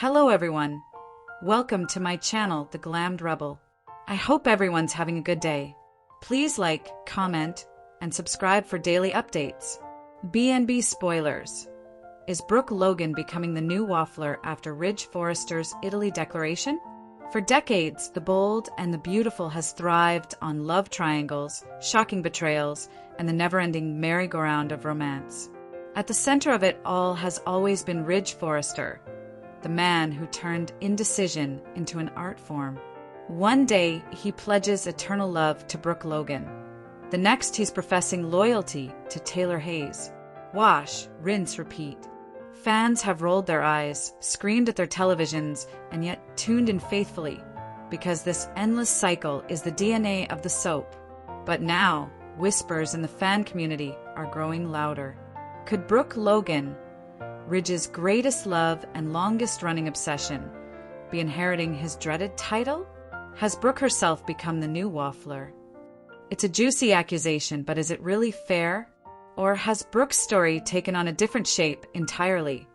Hello everyone. Welcome to my channel, The Glammed Rebel. I hope everyone's having a good day. Please like, comment, and subscribe for daily updates. B&B spoilers. Is Brooke Logan becoming the new Waffler after Ridge Forrester's Italy declaration? For decades, the bold and the beautiful has thrived on love triangles, shocking betrayals, and the never-ending merry-go-round of romance. At the center of it all has always been Ridge Forrester, the man who turned indecision into an art form. One day, he pledges eternal love to Brooke Logan. The next, he's professing loyalty to Taylor Hayes. Wash, rinse, repeat. Fans have rolled their eyes, screamed at their televisions, and yet tuned in faithfully, because this endless cycle is the DNA of the soap. But now, whispers in the fan community are growing louder. Could Brooke Logan, Ridge's greatest love and longest-running obsession, be inheriting his dreaded title? Has Brooke herself become the new Waffler? It's a juicy accusation, but is it really fair? Or has Brooke's story taken on a different shape entirely?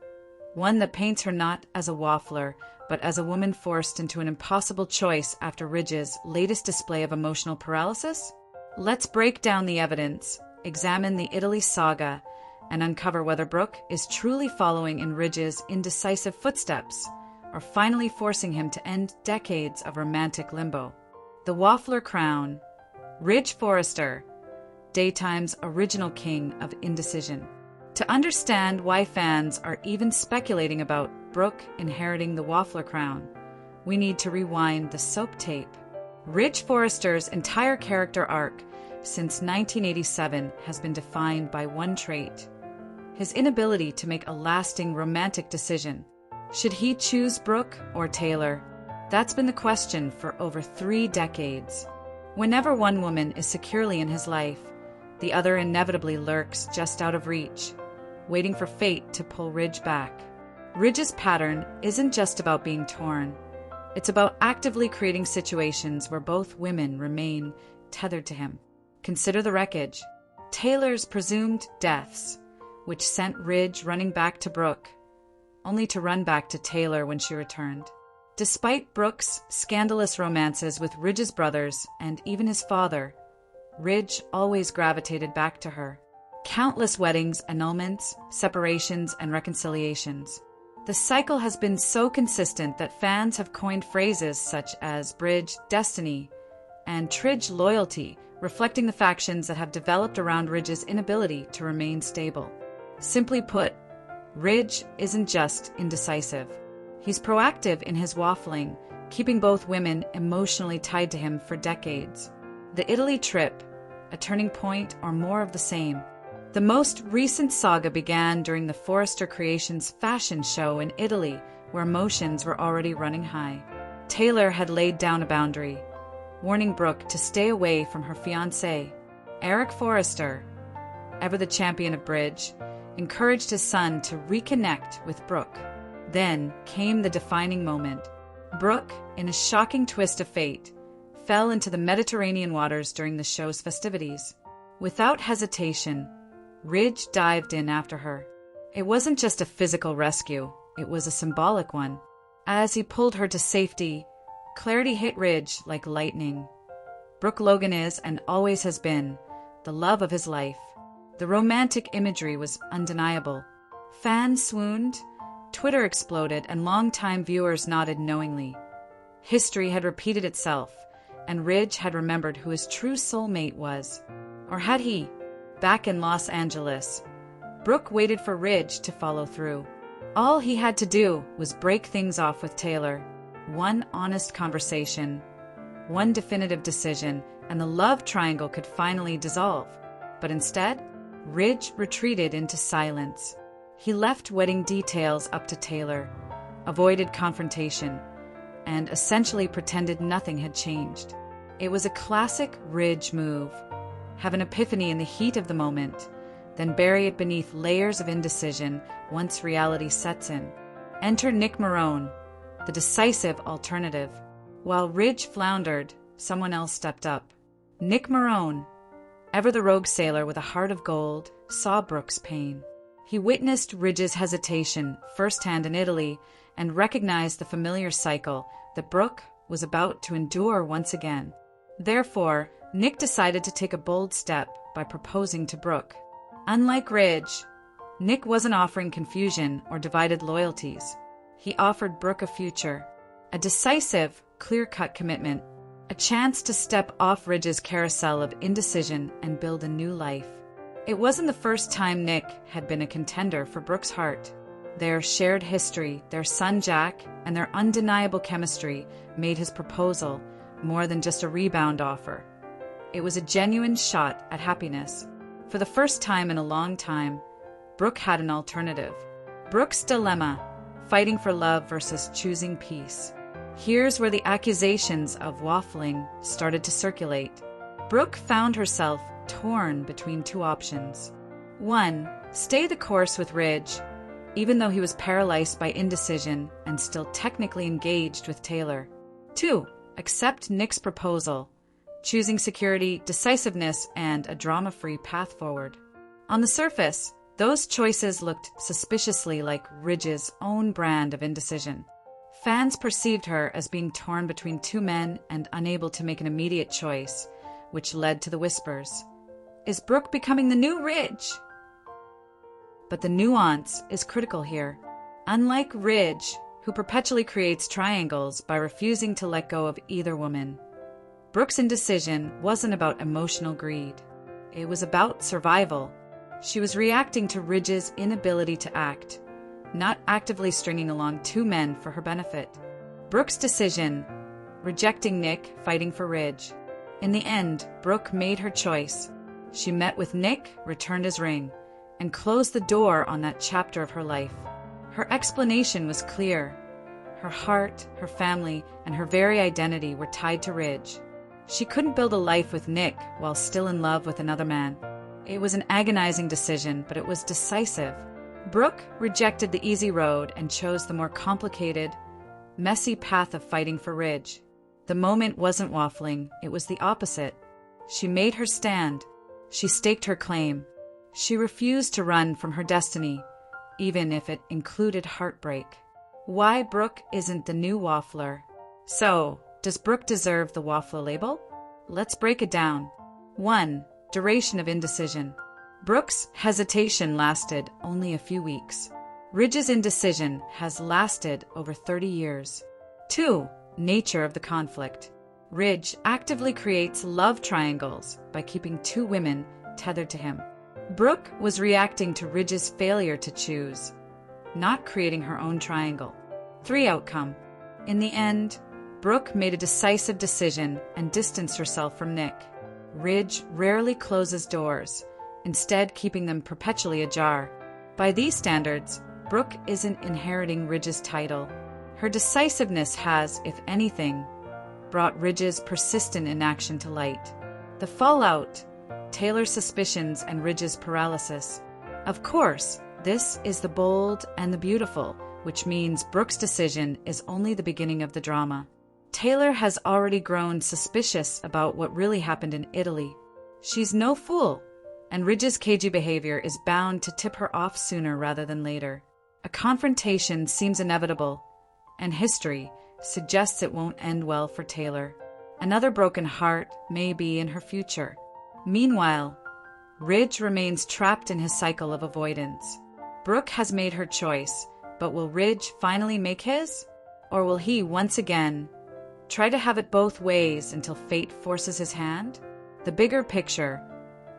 One that paints her not as a Waffler, but as a woman forced into an impossible choice after Ridge's latest display of emotional paralysis? Let's break down the evidence, examine the Italy saga, and uncover whether Brooke is truly following in Ridge's indecisive footsteps, or finally forcing him to end decades of romantic limbo. The Waffler crown. Ridge Forrester, daytime's original king of indecision. To understand why fans are even speculating about Brooke inheriting the Waffler crown, we need to rewind the soap tape. Ridge Forrester's entire character arc since 1987 has been defined by one trait: his inability to make a lasting romantic decision. Should he choose Brooke or Taylor? That's been the question for over 3 decades. Whenever one woman is securely in his life, the other inevitably lurks just out of reach, waiting for fate to pull Ridge back. Ridge's pattern isn't just about being torn. It's about actively creating situations where both women remain tethered to him. Consider the wreckage. Taylor's presumed deaths, which sent Ridge running back to Brooke, only to run back to Taylor when she returned. Despite Brooke's scandalous romances with Ridge's brothers and even his father, Ridge always gravitated back to her. Countless weddings, annulments, separations, and reconciliations. The cycle has been so consistent that fans have coined phrases such as Bridge Destiny and Tridge Loyalty, reflecting the factions that have developed around Ridge's inability to remain stable. Simply put, Ridge isn't just indecisive. He's proactive in his waffling, keeping both women emotionally tied to him for decades. The Italy trip, a turning point or more of the same. The most recent saga began during the Forrester Creations fashion show in Italy, where emotions were already running high. Taylor had laid down a boundary, warning Brooke to stay away from her fiancé. Eric Forrester, ever the champion of Bridge, encouraged his son to reconnect with Brooke. Then came the defining moment. Brooke, in a shocking twist of fate, fell into the Mediterranean waters during the show's festivities. Without hesitation, Ridge dived in after her. It wasn't just a physical rescue, it was a symbolic one. As he pulled her to safety, clarity hit Ridge like lightning. Brooke Logan is, and always has been, the love of his life. The romantic imagery was undeniable. Fans swooned, Twitter exploded, and longtime viewers nodded knowingly. History had repeated itself, and Ridge had remembered who his true soulmate was. Or had he? Back in Los Angeles, Brooke waited for Ridge to follow through. All he had to do was break things off with Taylor. One honest conversation, one definitive decision, and the love triangle could finally dissolve. But instead, Ridge retreated into silence. He left wedding details up to Taylor, avoided confrontation, and essentially pretended nothing had changed. It was a classic Ridge move. Have an epiphany in the heat of the moment, then bury it beneath layers of indecision once reality sets in. Enter Nick Marone, the decisive alternative. While Ridge floundered, someone else stepped up. Nick Marone, ever the rogue sailor with a heart of gold, saw Brooke's pain. He witnessed Ridge's hesitation firsthand in Italy and recognized the familiar cycle that Brooke was about to endure once again. Therefore, Nick decided to take a bold step by proposing to Brooke. Unlike Ridge, Nick wasn't offering confusion or divided loyalties. He offered Brooke a future, a decisive, clear-cut commitment, a chance to step off Ridge's carousel of indecision and build a new life. It wasn't the first time Nick had been a contender for Brooke's heart. Their shared history, their son Jack, and their undeniable chemistry made his proposal more than just a rebound offer. It was a genuine shot at happiness. For the first time in a long time, Brooke had an alternative. Brooke's dilemma, fighting for love versus choosing peace. Here's where the accusations of waffling started to circulate. Brooke found herself torn between two options. 1. Stay the course with Ridge, even though he was paralyzed by indecision and still technically engaged with Taylor. 2. Accept Nick's proposal, choosing security, decisiveness, and a drama-free path forward. On the surface, those choices looked suspiciously like Ridge's own brand of indecision. Fans perceived her as being torn between two men and unable to make an immediate choice, which led to the whispers. Is Brooke becoming the new Ridge? But the nuance is critical here. Unlike Ridge, who perpetually creates triangles by refusing to let go of either woman, Brooke's indecision wasn't about emotional greed. It was about survival. She was reacting to Ridge's inability to act, not actively stringing along two men for her benefit. Brooke's decision, rejecting Nick, fighting for Ridge. In the end, Brooke made her choice. She met with Nick, returned his ring, and closed the door on that chapter of her life. Her explanation was clear. Her heart, her family, and her very identity were tied to Ridge. She couldn't build a life with Nick while still in love with another man. It was an agonizing decision, but it was decisive. Brooke rejected the easy road and chose the more complicated, messy path of fighting for Ridge. The moment wasn't waffling, it was the opposite. She made her stand. She staked her claim. She refused to run from her destiny, even if it included heartbreak. Why Brooke isn't the new Waffler? So, does Brooke deserve the Waffler label? Let's break it down. 1. Duration of indecision. Brooke's hesitation lasted only a few weeks. Ridge's indecision has lasted over 30 years. 2. Nature of the conflict. Ridge actively creates love triangles by keeping two women tethered to him. Brooke was reacting to Ridge's failure to choose, not creating her own triangle. 3. Outcome. In the end, Brooke made a decisive decision and distanced herself from Nick. Ridge rarely closes doors, instead keeping them perpetually ajar. By these standards, Brooke isn't inheriting Ridge's title. Her decisiveness has, if anything, brought Ridge's persistent inaction to light. The fallout, Taylor's suspicions and Ridge's paralysis. Of course, this is the bold and the beautiful, which means Brooke's decision is only the beginning of the drama. Taylor has already grown suspicious about what really happened in Italy. She's no fool, and Ridge's cagey behavior is bound to tip her off sooner rather than later. A confrontation seems inevitable, and history suggests it won't end well for Taylor. Another broken heart may be in her future. Meanwhile, Ridge remains trapped in his cycle of avoidance. Brooke has made her choice, but will Ridge finally make his? Or will he once again try to have it both ways until fate forces his hand? The bigger picture,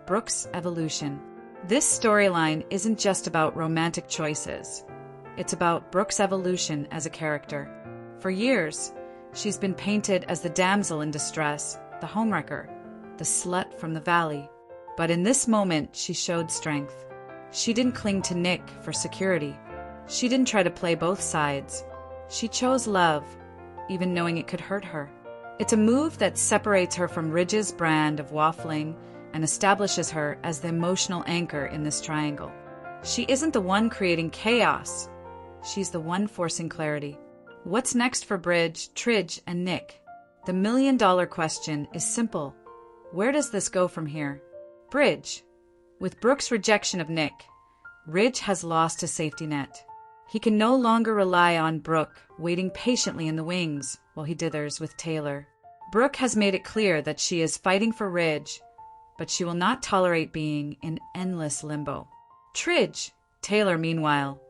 Brooke's evolution. This storyline isn't just about romantic choices. It's about Brooke's evolution as a character. For years, she's been painted as the damsel in distress, the homewrecker, the slut from the valley. But in this moment, she showed strength. She didn't cling to Nick for security. She didn't try to play both sides. She chose love, even knowing it could hurt her. It's a move that separates her from Ridge's brand of waffling and establishes her as the emotional anchor in this triangle. She isn't the one creating chaos. She's the one forcing clarity. What's next for Bridge, Tridge, and Nick? The million-dollar question is simple. Where does this go from here? Bridge. With Brooke's rejection of Nick, Ridge has lost his safety net. He can no longer rely on Brooke waiting patiently in the wings while he dithers with Taylor. Brooke has made it clear that she is fighting for Ridge, but she will not tolerate being in endless limbo. Tridge, Taylor, meanwhile,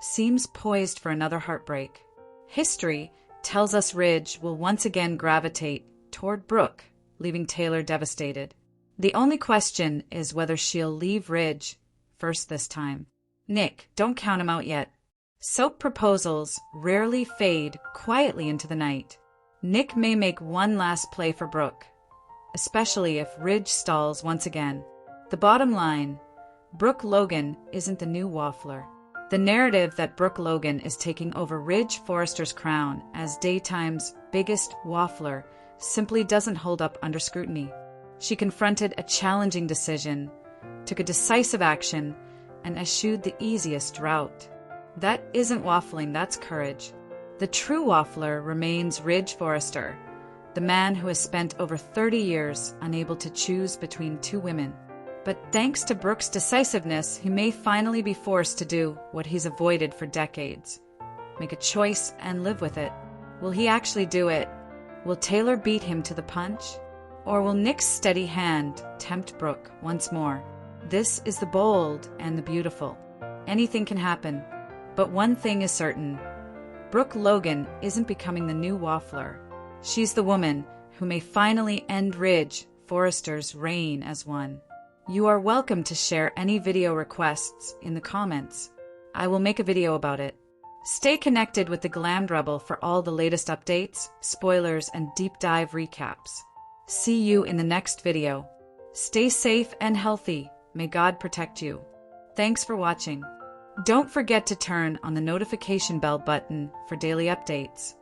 seems poised for another heartbreak. History tells us Ridge will once again gravitate toward Brooke, leaving Taylor devastated. The only question is whether she'll leave Ridge first this time. Nick, don't count him out yet. Soap proposals rarely fade quietly into the night. Nick may make one last play for Brooke, especially if Ridge stalls once again. The bottom line, Brooke Logan isn't the new Waffler. The narrative that Brooke Logan is taking over Ridge Forrester's crown as daytime's biggest Waffler simply doesn't hold up under scrutiny. She confronted a challenging decision, took a decisive action, and eschewed the easiest route. That isn't waffling, that's courage. The true Waffler remains Ridge Forrester, the man who has spent over 30 years unable to choose between two women. But thanks to Brooke's decisiveness, he may finally be forced to do what he's avoided for decades. Make a choice and live with it. Will he actually do it? Will Taylor beat him to the punch? Or will Nick's steady hand tempt Brooke once more? This is the bold and the beautiful. Anything can happen. But one thing is certain. Brooke Logan isn't becoming the new Waffler. She's the woman who may finally end Ridge Forrester's reign as one. You are welcome to share any video requests in the comments. I will make a video about it. Stay connected with the Glammed Rebel for all the latest updates, spoilers, and deep dive recaps. See you in the next video. Stay safe and healthy. May God protect you. Thanks for watching. Don't forget to turn on the notification bell button for daily updates.